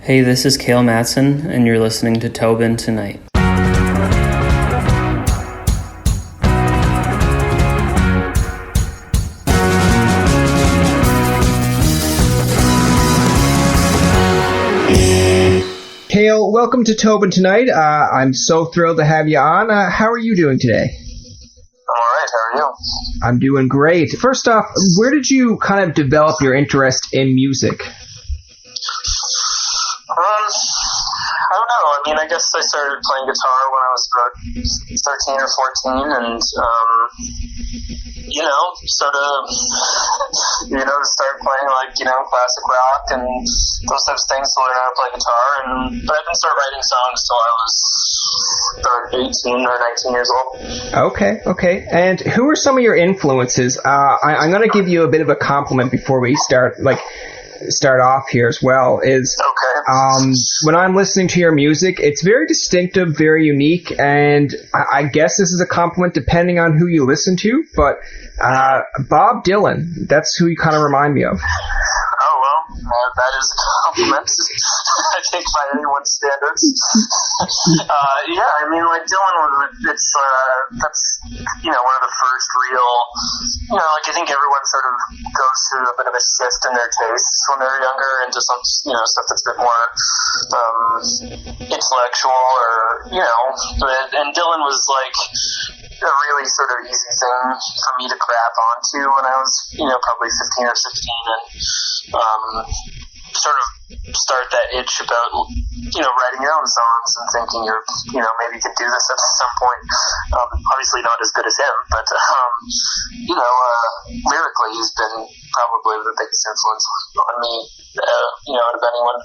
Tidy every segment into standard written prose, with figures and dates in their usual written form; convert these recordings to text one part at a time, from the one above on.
Hey, this is Kalle Mattson, and you're listening to Tobin Tonight. Kalle, welcome to Tobin Tonight. I'm so thrilled to have you on. How are you doing today? I'm all right. How are you? I'm doing great. First off, where did you kind of develop your interest in music? I don't know. I mean, I guess I started playing guitar when I was about 13 or 14, and, start playing, classic rock and those types of things to learn how to play guitar. But I didn't start writing songs till I was about 18 or 19 years old. Okay. And who are some of your influences? I'm going to give you a bit of a compliment before we start off here as well. When I'm listening to your music, it's very distinctive, very unique, and I guess this is a compliment depending on who you listen to, but Bob Dylan, that's who you kind of remind me of. Oh, well, that is a compliment, I think, by anyone's standards. Dylan that's one of the first real, I think everyone sort of goes through a bit of a shift in their tastes when they're younger into some, stuff that's a bit more intellectual and Dylan was like a really sort of easy thing for me to grab onto when I was, probably 15 or 16 and sort of start that itch about, writing your own songs and thinking maybe you could do this at some point. Obviously not as good as him, but, lyrically he's been probably the biggest influence on me, out of anyone.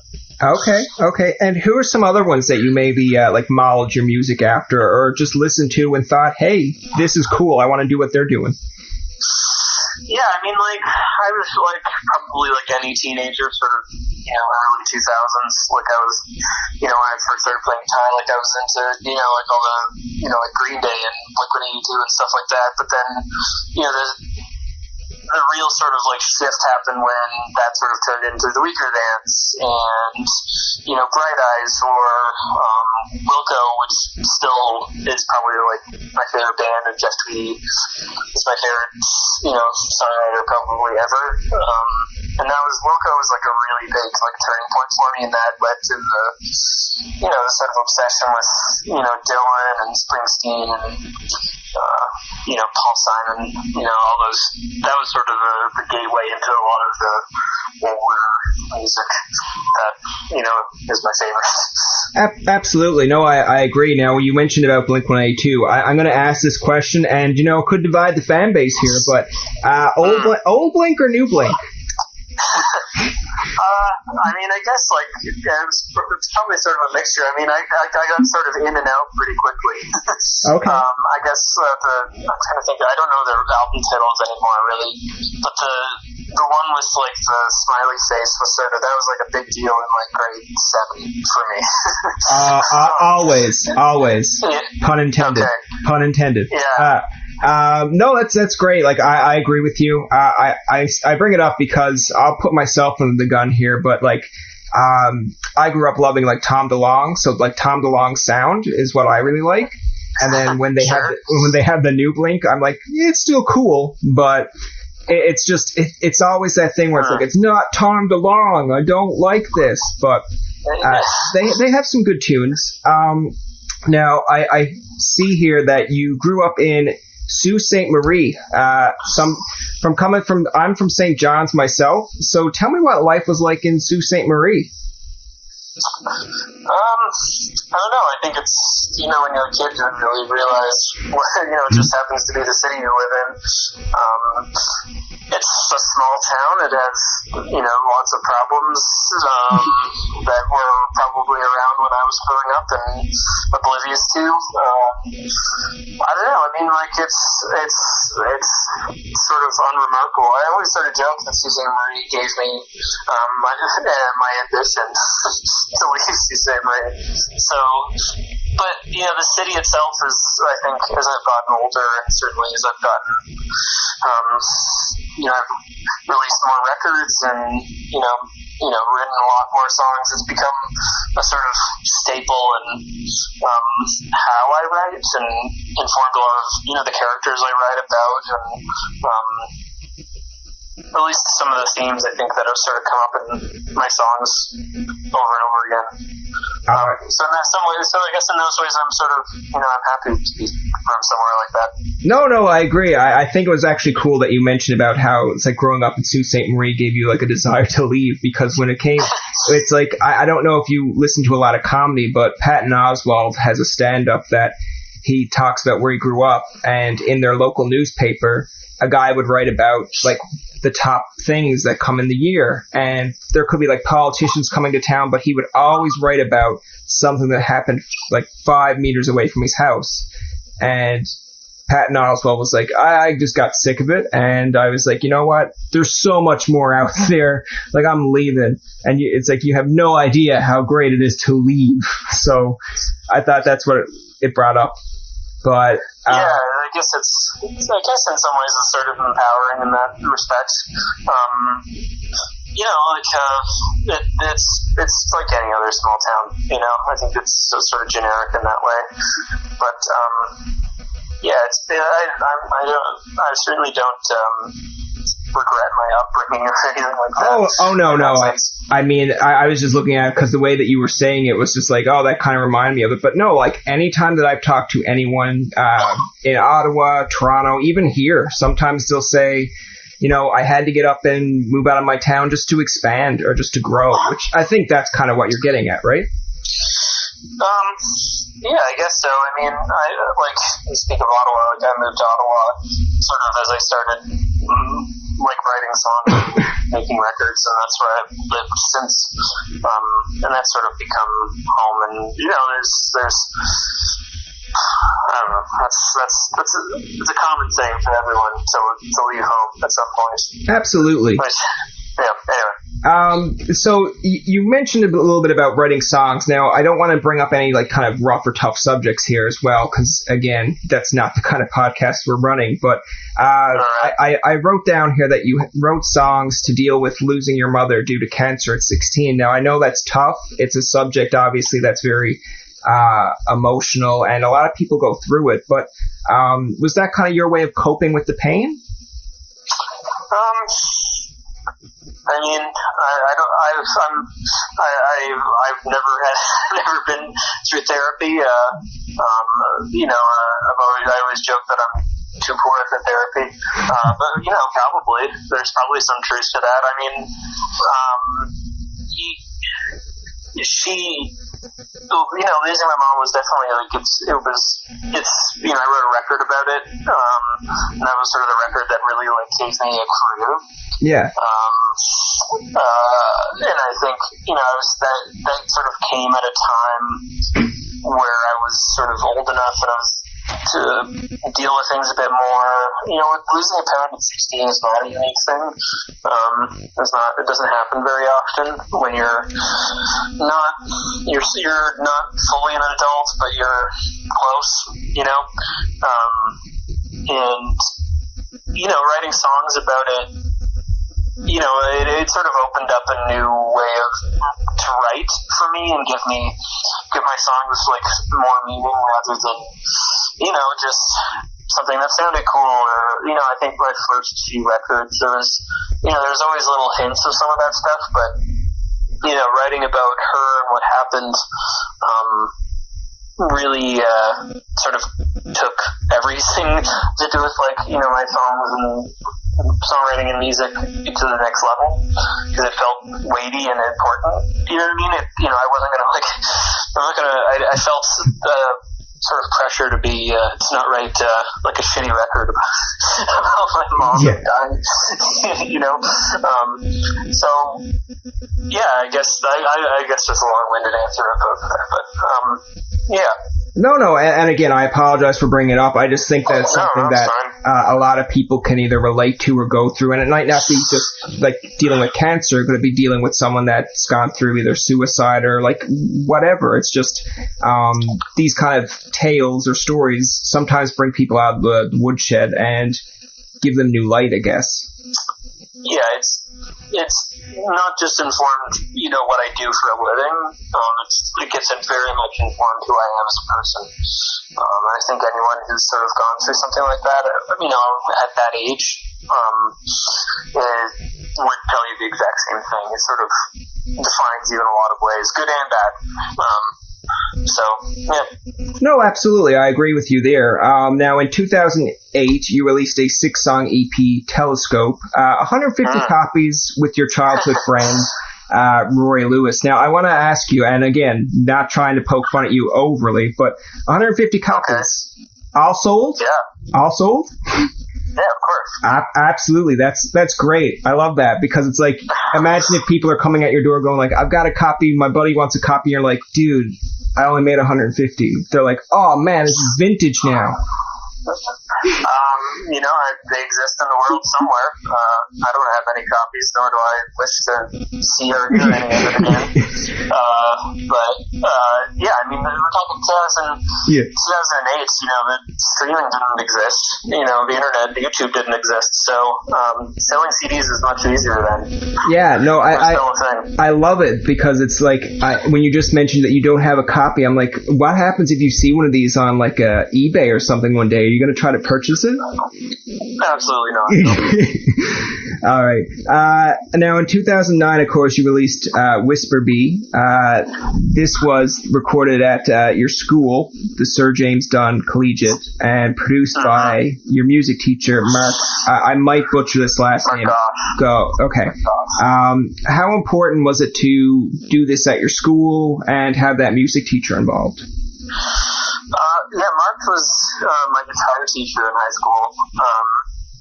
Okay. And who are some other ones that you maybe modeled your music after or just listened to and thought, hey, this is cool, I want to do what they're doing? Yeah, I was probably any teenager, sort of, early 2000s. I was, when I first started playing guitar, I was into, all the, Green Day and Blink-182 and stuff like that. But then, the real sort of shift happened when that sort of turned into the Weaker Dance and, Bright Eyes or Wilco, which still is probably my favorite band, and Jeff Tweedy is my favorite, songwriter probably ever. And that was, Wilco was a really big turning point for me, and that led to the, the sort of obsession with, Dylan and Springsteen and, Paul Simon, all those. That was sort of the gateway into a lot of the older music that, is my favorite. Absolutely. No, I agree. Now, you mentioned about Blink-182. I'm going to ask this question, and, could divide the fan base here, but old Blink or new Blink? I guess it's probably sort of a mixture. I got sort of in and out pretty quickly. Okay. I guess I'm trying to think. I don't know their album titles anymore, really. But the one with the smiley face was sort of, that was a big deal in grade 7 for me. Always. Yeah. Pun intended. Okay. Pun intended. Yeah. No, that's great. I agree with you. I bring it up because I'll put myself under the gun here, but I grew up loving Tom DeLonge, so Tom DeLonge's sound is what I really like. And then when they have the new Blink, I'm it's still cool, but it's always that thing where it's it's not Tom DeLonge. I don't like this, but they have some good tunes. Now I see here that you grew up in Sault Ste. Marie. I'm from St. John's myself, so tell me what life was like in Sault Ste. Marie. I don't know. I think it's, when you're a kid, you don't really realize it just happens to be the city you live in. It's a small town. It has, lots of problems that were probably around when I was growing up and oblivious to. I don't know. It's sort of unremarkable. I always sort of joke that Sault Ste. Marie gave me my ambition to leave Sault Ste. Marie. So, but the city itself is, I think, as I've gotten older, and certainly as I've gotten, I've released more records and written a lot more songs. It's become a sort of staple in how I write, and informed a lot of the characters I write about, and at least some of the themes I think that have sort of come up in my songs over and over again. So in some ways, I guess in those ways, I'm sort of, I'm happy to be from somewhere like that. No, I agree. I think it was actually cool that you mentioned about how it's like growing up in Sault Ste. Marie gave you like a desire to leave, because when it came, it's like, I don't know if you listen to a lot of comedy, but Patton Oswalt has a stand-up that he talks about where he grew up, and in their local newspaper, a guy would write about like the top things that come in the year, and there could be like politicians coming to town, but he would always write about something that happened like 5 meters away from his house. And Patton Oswalt was like, I just got sick of it, and I was like, you know what? There's so much more out there. Like, I'm leaving, and it's like you have no idea how great it is to leave. So I thought that's what it brought up. But yeah, I guess in some ways it's sort of empowering in that respect. It's like any other small town. I think it's sort of generic in that way. But I certainly don't regret my upbringing or anything like that. Oh no. I mean, I was just looking at it because the way that you were saying it was just like, oh, that kind of reminded me of it. But no, like anytime that I've talked to anyone in Ottawa, Toronto, even here, sometimes they'll say, I had to get up and move out of my town just to expand or just to grow, which I think that's kind of what you're getting at, right? Yeah, I guess so. I mean, you speak of Ottawa, I moved to Ottawa sort of as I started writing songs and making records, and that's where I've lived since. And that's sort of become home. And there's I don't know. It's a common thing for everyone to leave home at some point. Absolutely. But, anyway. So you mentioned a little bit about writing songs. Now, I don't want to bring up any like kind of rough or tough subjects here as well, because again, that's not the kind of podcast we're running. But I wrote down here that you wrote songs to deal with losing your mother due to cancer at 16. Now, I know that's tough. It's a subject, obviously, that's very emotional, and a lot of people go through it. But was that kind of your way of coping with the pain? I mean, I've never been through therapy. I always joke that I'm too poor for therapy. But probably there's probably some truth to that. I mean, losing my mom was definitely like I wrote a record about it, and that was sort of the record that really like gave me a career. Yeah. And I think that sort of came at a time where I was sort of old enough and I was to deal with things a bit more. Losing a parent at 16 is not a unique thing. It doesn't happen very often when you're not fully an adult, but you're close, and writing songs about it, it sort of opened up a new way to write for me and give my songs like more meaning rather than just something that sounded cool. Or I think my first few records there was always little hints of some of that stuff, but writing about her and what happened really sort of took everything to do with my songs and songwriting and music to the next level, because it felt weighty and important. You know what I mean? I wasn't gonna I felt sort of pressure to not write like a shitty record about my mom dying. So yeah, I guess that's a long-winded answer about that, but yeah. No, and again, I apologize for bringing it up. I just think that's something that a lot of people can either relate to or go through, and it might not be just like dealing with cancer. It could be dealing with someone that's gone through either suicide or like whatever. It's just these kind of tales or stories sometimes bring people out of the woodshed and give them new light, I guess. Yeah, it's not just informed, what I do for a living. It gets very much informed who I am as a person. I think anyone who's sort of gone through something like that, at that age, would tell you the exact same thing. It sort of defines you in a lot of ways, good and bad. So, yeah. No, absolutely. I agree with you there. Now, in 2008, you released a 6-song EP, Telescope, 150 copies with your childhood friend, Rory Lewis. Now, I want to ask you, and again, not trying to poke fun at you overly, but 150 copies, all sold? Yeah. All sold? Yeah, of course. Absolutely. That's great. I love that, because it's like, imagine if people are coming at your door going like, I've got a copy, my buddy wants a copy, and you're like, dude, I only made 150. They're like, oh man, this is vintage now. They exist in the world somewhere. I don't have any copies, nor do I wish to see or hear any of it again. We're talking 2008, the streaming didn't exist. The internet, YouTube didn't exist. So, selling CDs is much easier then. Yeah, no, I love it, because it's like, when you just mentioned that you don't have a copy, I'm like, what happens if you see one of these on like eBay or something one day? Are you going to try to purchase it? Absolutely not. All right. Now, in 2009, of course, you released Whisper Bee. This was recorded at your school, the Sir James Dunn Collegiate, and produced by your music teacher, Mark. I might butcher this last name. Go. Okay. How important was it to do this at your school and have that music teacher involved? Mark was my guitar teacher in high school,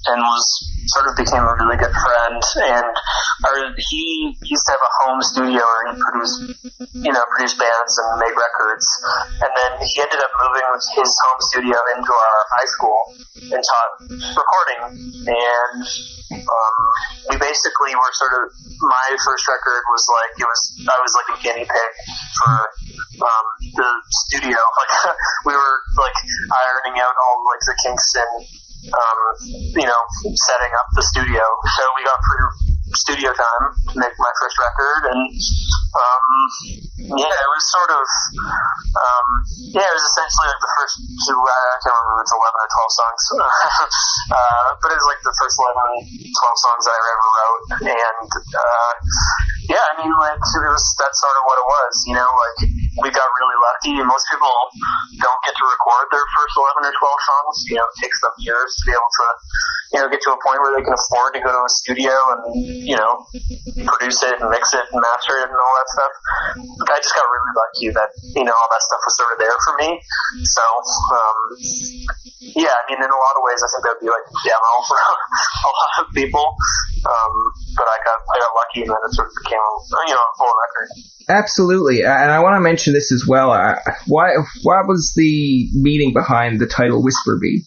and became a really good friend. And he used to have a home studio where he produced bands and made records. And then he ended up moving with his home studio into our high school and taught recording. And we basically were my first record was I was like a guinea pig for the studio. Like, we were like ironing out all like the kinks and setting up the studio. So we got free studio time to make my first record, and it was it was essentially like the first two, I can't remember if it's 11 or 12 songs, but it was like the first 11, 12 songs that I ever wrote, and that's sort of what it was, we got really lucky. Most people don't get to record their first 11 or 12 songs. It takes them years to be able to, get to a point where they can afford to go to a studio and, produce it and mix it and master it and all that stuff. I just got really lucky that, all that stuff was sort of there for me. So, in a lot of ways, I think that would be like a demo for a lot of people. But I got lucky, and then it sort of became, a full record. Absolutely, and I want to mention this as well. What was the meaning behind the title Whisper Bee?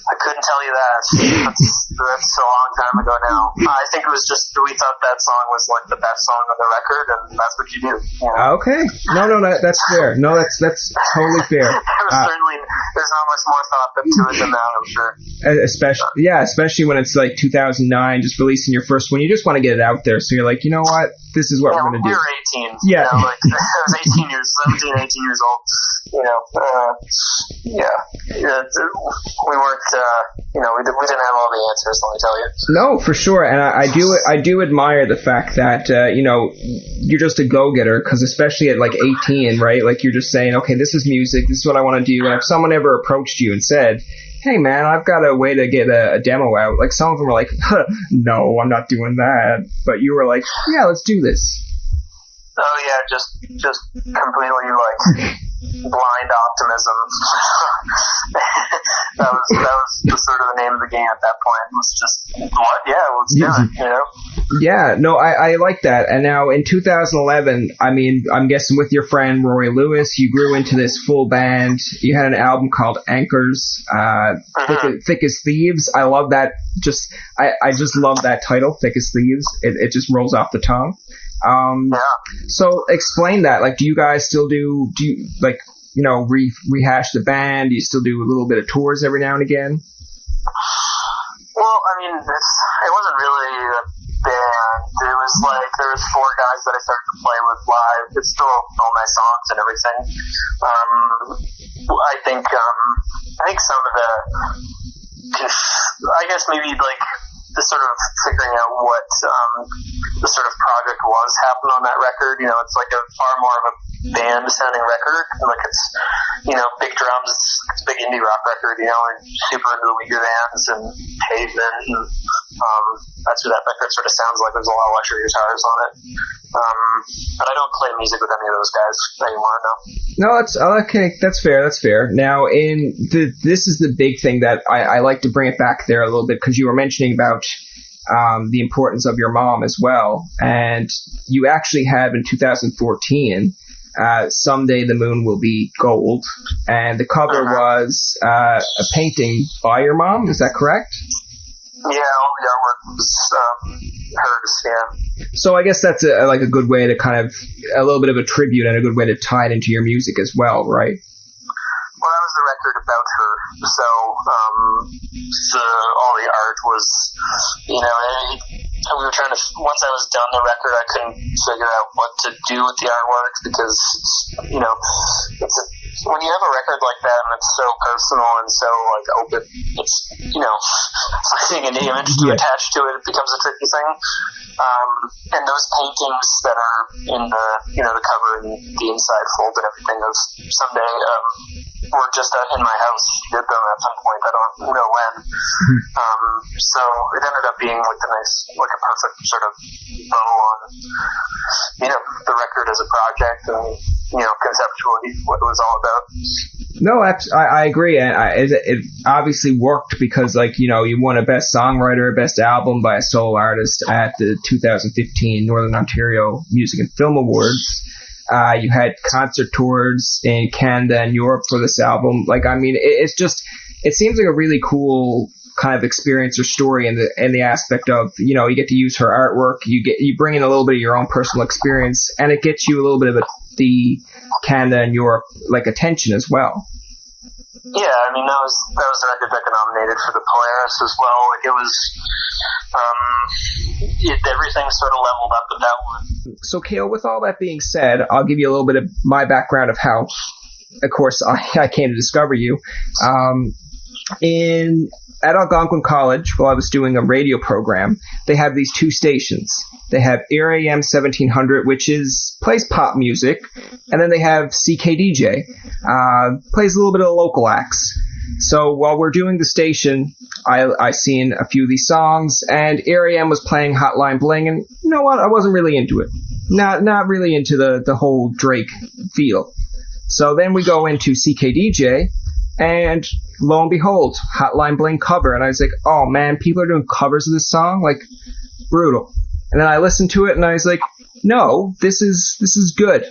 I couldn't tell you that. That's a long time ago now. I think it was just, we thought that song was like the best song on the record, and that's what you do. Okay. No, that's fair. No, that's totally fair. There's not much more thought to it than that, I'm sure. Especially when it's like 2009, just releasing your first one. You just want to get it out there, so you're like, you know what? This is what we're going to do. We were 18. Yeah. I was 18 years old. We weren't, we didn't have all the answers, let me tell you. No, for sure. And I do admire the fact that, you're just a go-getter, because especially at like 18, right? Like, you're just saying, okay, this is music, this is what I want to do. And if someone ever approached you and said, hey man, I've got a way to get a demo out, like, some of them were like, no, I'm not doing that. But you were like, yeah, let's do this. Oh yeah, just completely like blind optimism. that was the sort of the name of the game at that point. It was just, what? Yeah, let's do it, Yeah, no, I like that. And now in 2011, I'm guessing with your friend Rory Lewis, you grew into this full band. You had an album called Anchors, Thick as Thieves. I love that. I just love that title, Thick as Thieves. It just rolls off the tongue. So explain that. Like, do you guys still rehash the band? Do you still do a little bit of tours every now and again? Well, it wasn't really a band there was 4 guys that I started to play with live. It's still all my songs and everything. I think some of the, I guess maybe like the sort of figuring out what the sort of project was happened on that record. You know, it's like a far more of a band sounding record. Like it's, you know, big drums, it's a big indie rock record, you know, and super into the weaker bands and Pavement, and that's what that record sort of sounds like. There's a lot of electric guitars on it. But I don't play music with any of those guys anymore, no. No, that's okay. That's fair. That's fair. Now, this is the big thing that I like to bring it back there a little bit, because you were mentioning about the importance of your mom as well, and you actually have in 2014. Someday the Moon Will Be Gold, and the cover was a painting by your mom. Is that correct? Yeah, all the artwork was hers. Yeah. So I guess that's a good way to kind of a little bit of a tribute and a good way to tie it into your music as well, right? Well, that was the record about her. So all the art was, you know, we were trying to. Once I was done the record, I couldn't figure out what to do with the artwork, because you know, when you have a record like that and it's so personal and so like open, it's, you know, finding an image to attach to it becomes a tricky thing. And those paintings that are in the, you know, the cover and the inside fold and everything of Someday were just in my house. She did them at some point. I don't know when. So it ended up being like like a perfect sort of bow on, you know, the record as a project and, you know, conceptually what it was all about. No, I agree, and it obviously worked because, like, you know, you won a Best Songwriter, Best Album by a Solo Artist at the 2015 Northern Ontario Music and Film Awards. You had concert tours in Canada and Europe for this album. Like, I mean, it seems like a really cool kind of experience or story in the aspect of, you know, you get to use her artwork, you bring in a little bit of your own personal experience, and it gets you a little bit of the Canada and Europe like attention as well. Yeah, I mean, that was the record that got nominated for the Polaris as well. Like, it was everything sort of leveled up with that one. So, Cale, with all that being said, I'll give you a little bit of my background of how, of course, I came to discover you. At Algonquin College, while I was doing a radio program, they have these 2 stations. They have Air AM 1700, which plays pop music, and then they have CKDJ, plays a little bit of local acts. So while we're doing the station, I seen a few of these songs, and Air AM was playing Hotline Bling, and you know what? I wasn't really into it. Not really into the whole Drake feel. So then we go into CKDJ, and lo and behold, Hotline Bling cover. And I was like, oh man, people are doing covers of this song? Like, brutal. And then I listened to it and I was like, no, this is good.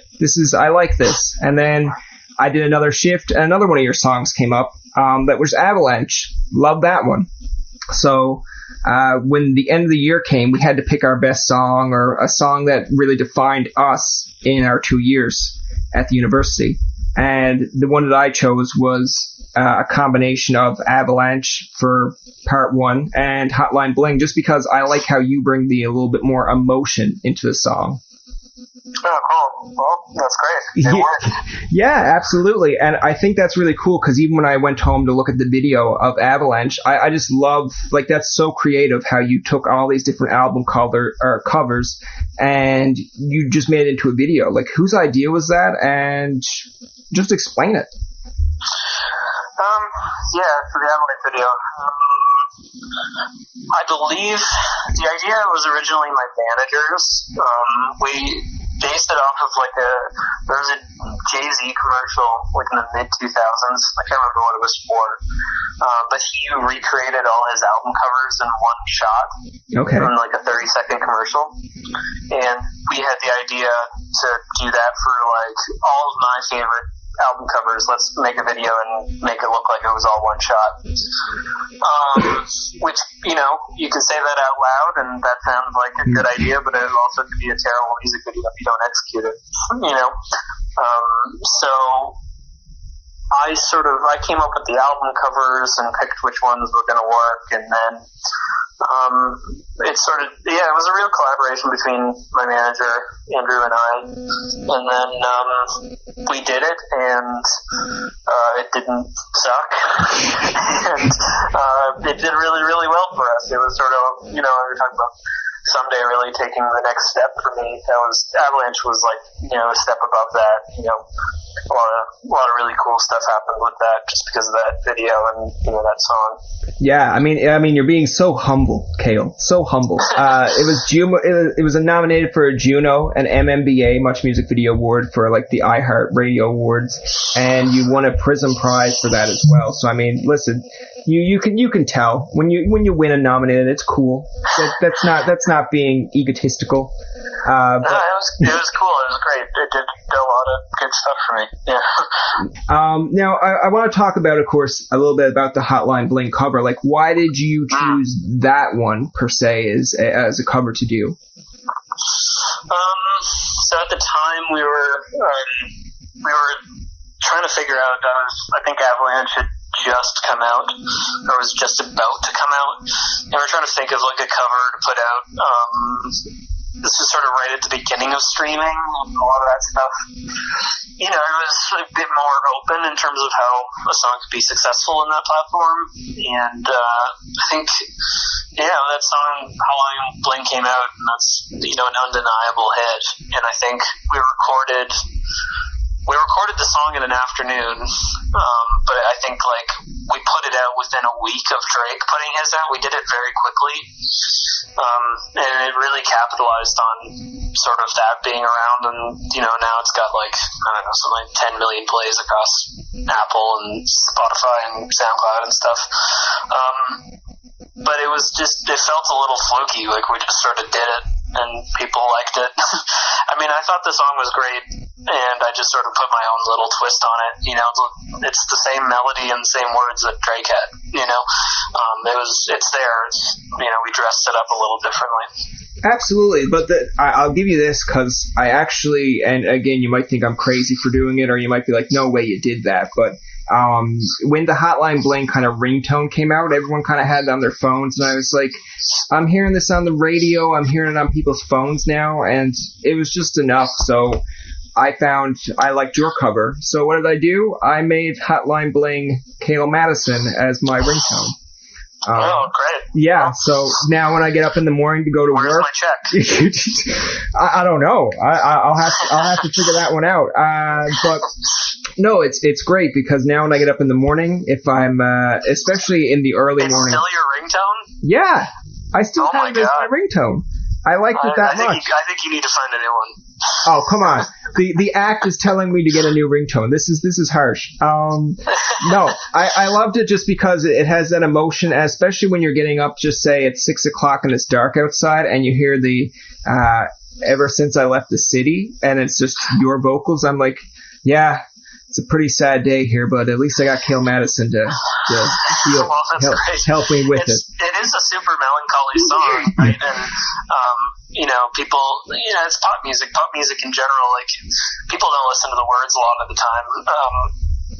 I like this. And then I did another shift and another one of your songs came up, that was Avalanche. Love that one. So, when the end of the year came, we had to pick our best song or a song that really defined us in our 2 years at the university. And the one that I chose was a combination of Avalanche for part 1 and Hotline Bling, just because I like how you bring a little bit more emotion into the song. Oh, cool. Well, that's great. It worked. Yeah, absolutely. And I think that's really cool because even when I went home to look at the video of Avalanche, I just love, like, that's so creative how you took all these different album covers and you just made it into a video. Like, whose idea was that? And just explain it. Yeah, for the Avalanche video. I believe the idea was originally my manager's. We based it off of there was a Jay-Z commercial like in the mid-2000s. I can't remember what it was for. But he recreated all his album covers in one shot. Okay. In like a 30-second commercial. And we had the idea to do that for like all of my favorite album covers. Let's make a video and make it look like it was all one shot. Which, you know, you can say that out loud and that sounds like a good idea, but it also could be a terrible music video if you don't execute it, you know. So I came up with the album covers and picked which ones were going to work, and then it was a real collaboration between my manager Andrew and I, and then we did it, and it didn't suck, and it did really, really well for us. It was sort of, we were talking about someday really taking the next step for me. Avalanche was like, a step above that. A lot of really cool stuff happened with that just because of that video and that song. Yeah, I mean, you're being so humble, Kale. So humble. It was nominated for a Juno, an MMBA, Much Music Video Award, for like the iHeart Radio Awards, and you won a Prism Prize for that as well. So I mean, listen, you can tell when you win a nominated, it's cool. That's not being egotistical. No, it was cool. It was great. It did a lot of good stuff for me. Yeah. Now, I want to talk about, of course, a little bit about the Hotline Bling cover. Like, why did you choose that one, per se, as a cover to do? So at the time, we were trying to figure out, I think Avalanche had just come out, or was just about to come out, and we were trying to think of like a cover to put out. This was sort of right at the beginning of streaming and a lot of that stuff. It was a bit more open in terms of how a song could be successful in that platform. And I think, that song, Hotline Bling, came out, and that's, an undeniable hit. And I think we recorded the song in an afternoon, but I think like we put it out within a week of Drake putting his out. We did it very quickly, and it really capitalized on sort of that being around. And now it's got like, I don't know, something like 10 million plays across Apple and Spotify and SoundCloud and stuff. But it felt a little fluky. Like we just sort of did it, and people liked it. I mean, I thought the song was great, and I just sort of put my own little twist on it. It's the same melody and the same words that Drake had. It's there. We dressed it up a little differently. Absolutely, but I'll give you this, because I actually, and again, you might think I'm crazy for doing it, or you might be like, no way you did that, but when the Hotline Bling kind of ringtone came out, everyone kind of had it on their phones, and I was like, I'm hearing this on the radio, I'm hearing it on people's phones now, and it was just enough. So I found I liked your cover. So what did I do? I made Hotline Bling Kalle Mattson as my ringtone. Great. Yeah, so now when I get up in the morning to go to Where's work, my check? I don't know. I'll have to figure that one out. But no, it's great, because now when I get up in the morning, if I'm especially in the early morning, still your ringtone? Yeah, I still have it as my ringtone. I liked it that much. I think you need to find a new one. Oh, come on. The act is telling me to get a new ringtone. This is harsh. No, I loved it just because it has that emotion, especially when you're getting up, just say at 6 o'clock and it's dark outside, and you hear the Ever Since I Left the City, and it's just your vocals. I'm like, yeah, it's a pretty sad day here, but at least I got Kalle Mattson to help me with it. It is a super melancholy song, right? And people, it's pop music. Pop music in general, like, people don't listen to the words a lot of the time.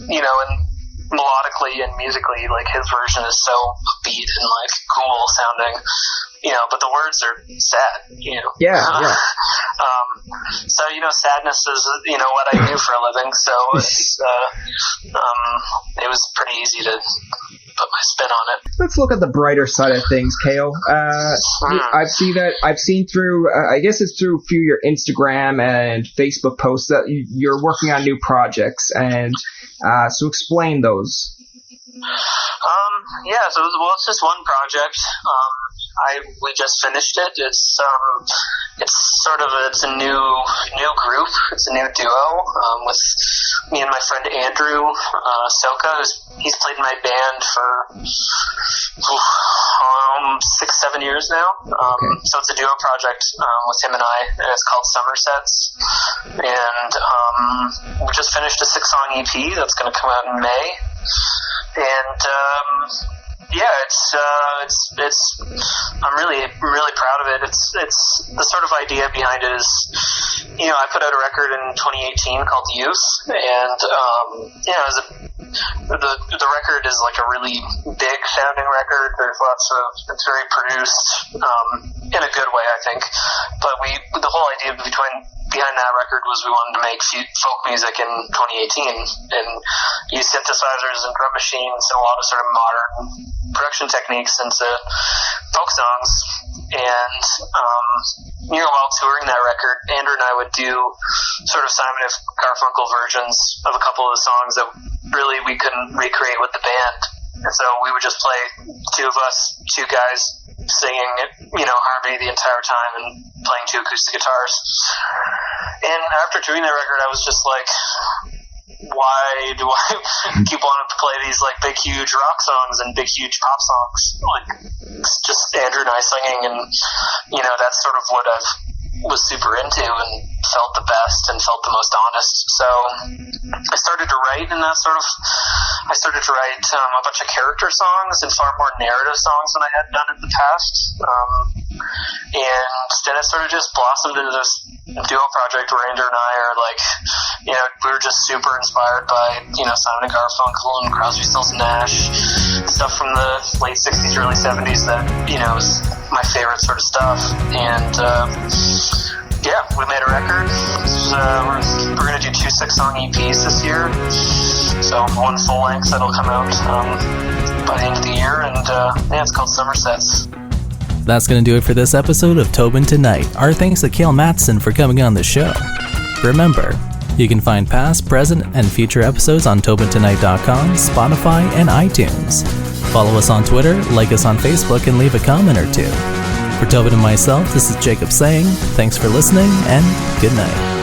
And melodically and musically, like, his version is so upbeat and like cool sounding. But the words are sad. Yeah. So sadness is what I do for a living. So it was pretty easy to put my spin on it. Let's look at the brighter side of things, Kalle. I've seen through, I guess it's through a few of your Instagram and Facebook posts that you're working on new projects, and so explain those. So it's just one project. We just finished it. It's a new group. It's a new duo with me and my friend Andrew Soka. He's played in my band for 6-7 years now. Okay. So it's a duo project with him and I, and it's called Somersets. And we just finished a 6-song EP that's going to come out in May. And Yeah, it's I'm really proud of it. It's the sort of idea behind it is, I put out a record in 2018 called Youth, and the record is like a really big sounding record. There's it's very produced, in a good way, I think. But the whole idea behind that record was we wanted to make folk music in 2018 and use synthesizers and drum machines and a lot of sort of modern production techniques into folk songs. And while touring that record, Andrew and I would do sort of Simon and Garfunkel versions of a couple of the songs that really we couldn't recreate with the band. And so we would just play, two guys singing, harmony the entire time and playing 2 acoustic guitars. And after doing that record, I was just like, why do I keep wanting to play these like big, huge rock songs and big, huge pop songs? Like, it's just Andrew and I singing, and that's sort of what I've was super into and felt the best and felt the most honest. So I started to write a bunch of character songs and far more narrative songs than I had done in the past. And then it sort of just blossomed into this duo project where Andrew and I are like, we were just super inspired by, Simon and Garfunkel and Crosby, Stills and Nash, stuff from the late 60s, early 70s that, is my favorite sort of stuff. And, we made a record. We're going to do 2 6-song EPs this year. So 1 full length that'll come out by the end of the year. And it's called Somersets. That's going to do it for this episode of Tobin Tonight. Our thanks to Kalle Mattson for coming on the show. Remember, you can find past, present, and future episodes on TobinTonight.com, Spotify, and iTunes. Follow us on Twitter, like us on Facebook, and leave a comment or two. For Tobin and myself, this is Jacob saying thanks for listening and good night.